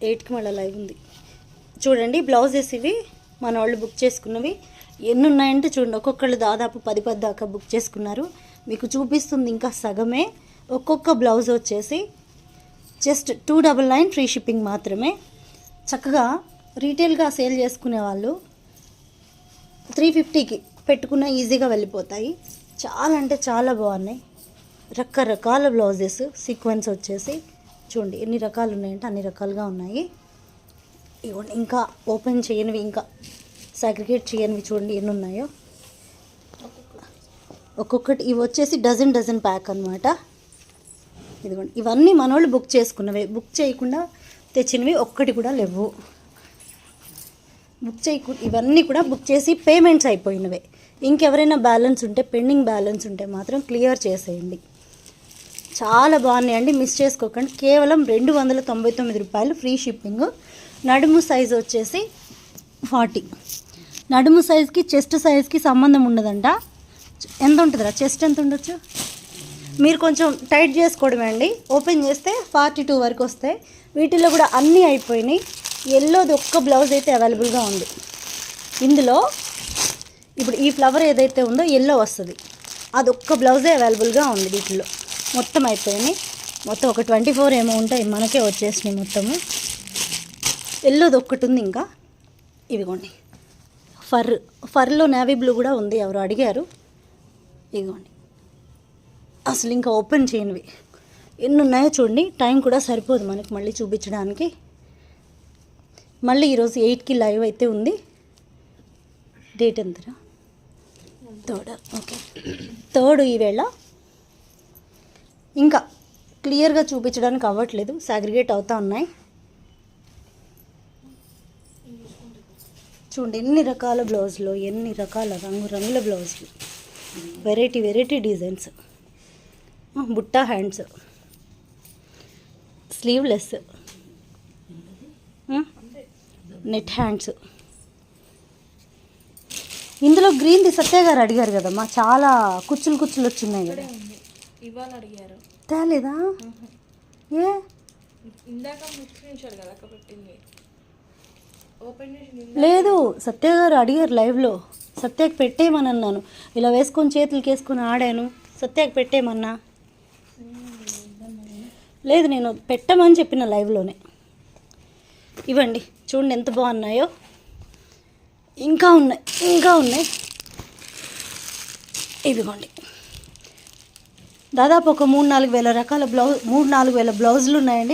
8కి మళ్ళీ లైవ్ ఉంది చూడండి. బ్లౌజెస్ ఇవి మన వాళ్ళు బుక్ చేసుకున్నవి. ఎన్ని ఉన్నాయంటే చూడండి, ఒక్కొక్కళ్ళు దాదాపు 10 దాకా బుక్ చేసుకున్నారు. మీకు చూపిస్తుంది ఇంకా సగమే. ఒక్కొక్క బ్లౌజ్ వచ్చేసి జస్ట్ 299 ఫ్రీ షిప్పింగ్ మాత్రమే. చక్కగా రీటైల్గా సేల్ చేసుకునే వాళ్ళు 350కి పెట్టుకున్న ఈజీగా వెళ్ళిపోతాయి. చాలా అంటే చాలా బాగున్నాయి. రకరకాల బ్లౌజెస్ సీక్వెన్స్ వచ్చేసి చూడండి ఎన్ని రకాలు ఉన్నాయంటే అన్ని రకాలుగా ఉన్నాయి. ఇవ్వండి ఇంకా ఓపెన్ చేయనివి, ఇంకా సాగ్రిగేట్ చేయనివి చూడండి ఎన్ని ఉన్నాయో. ఒక్కొక్కటి ఇవి వచ్చేసి డజన్ ప్యాక్ అనమాట. ఇదిగోండి ఇవన్నీ మనోళ్ళు బుక్ చేసుకున్నవే, బుక్ చేయకుండా తెచ్చినవి ఒక్కటి కూడా లేవు. ఇవన్నీ కూడా బుక్ చేసి పేమెంట్స్ అయిపోయినవే. ఇంకెవరైనా బ్యాలెన్స్ ఉంటే, పెండింగ్ బ్యాలెన్స్ ఉంటే మాత్రం క్లియర్ చేసేయండి. చాలా బాగున్నాయండి, మిస్ చేసుకోకండి. కేవలం 299 రూపాయలు ఫ్రీ షిప్పింగ్. నడుము సైజు వచ్చేసి 40. నడుము సైజ్కి చెస్ట్ సైజ్కి సంబంధం ఉండదంట. ఎంత ఉంటుందిరా చెస్ట్, ఎంత ఉండొచ్చు? మీరు కొంచెం టైట్ చేసుకోవడమే అండి. ఓపెన్ చేస్తే 42 వరకు వస్తాయి. వీటిల్లో కూడా అన్నీ అయిపోయినాయి. ఎల్లోది ఒక్క బ్లౌజ్ అయితే అవైలబుల్గా ఉంది. ఇందులో ఇప్పుడు ఈ ఫ్లవర్ ఏదైతే ఉందో ఎల్లో వస్తుంది, అది ఒక్క బ్లౌజే అవైలబుల్గా ఉంది. వీటిల్లో మొత్తం అయిపోయినాయి. మొత్తం ఒక 24 ఏమో ఉంటాయి, మనకే వచ్చేసినాయి మొత్తము. ఎల్లోది ఒక్కటి ఉంది ఇంకా. ఇవిగోండి ఫర్లో నేవీ బ్లూ కూడా ఉంది, ఎవరు అడిగారు. ఇదిగోండి అసలు ఇంకా ఓపెన్ చేయనివి ఎన్ని ఉన్నాయో చూడండి. టైం కూడా సరిపోదు మనకి మళ్ళీ చూపించడానికి. మళ్ళీ ఈరోజు 8కి లైవ్ అయితే ఉంది. డేట్ ఎంతరా? 3rd. ఓకే, 3rd ఈవేళ. ఇంకా క్లియర్గా చూపించడానికి అవ్వట్లేదు, సాగ్రిగేట్ అవుతూ ఉన్నాయి. చూడండి ఎన్ని రకాల బ్లౌజులు, ఎన్ని రకాల రంగుల బ్లౌజులు, వెరైటీ డిజైన్స్. బుట్టా హ్యాండ్స్, స్లీవ్లెస్, నెట్ హ్యాండ్స్. ఇందులో గ్రీన్ది సత్య గారు అడిగారు కదమ్మా, చాలా కుచ్చులు వచ్చినాయి కదా. ఇవాళ అడిగారు, తేలేదా? ఏ ఇందాక కదా పెట్టింది, ఓపెన్ చేసి లేదు, సత్య గారు అడిగారు లైవ్లో. సత్యకి పెట్టేయమని అన్నాను, ఇలా వేసుకొని చేతులకి వేసుకొని ఆడాను. సత్యకి పెట్టేయమన్నా. లేదు, నేను పెట్టమని చెప్పిన లైవ్లోనే. ఇవ్వండి చూడండి ఎంత బాగున్నాయో. ఇంకా ఉన్నాయి. ఇదిగోండి దాదాపు ఒక 3-4 వేల రకాల 3-4 వేల బ్లౌజులు ఉన్నాయండి.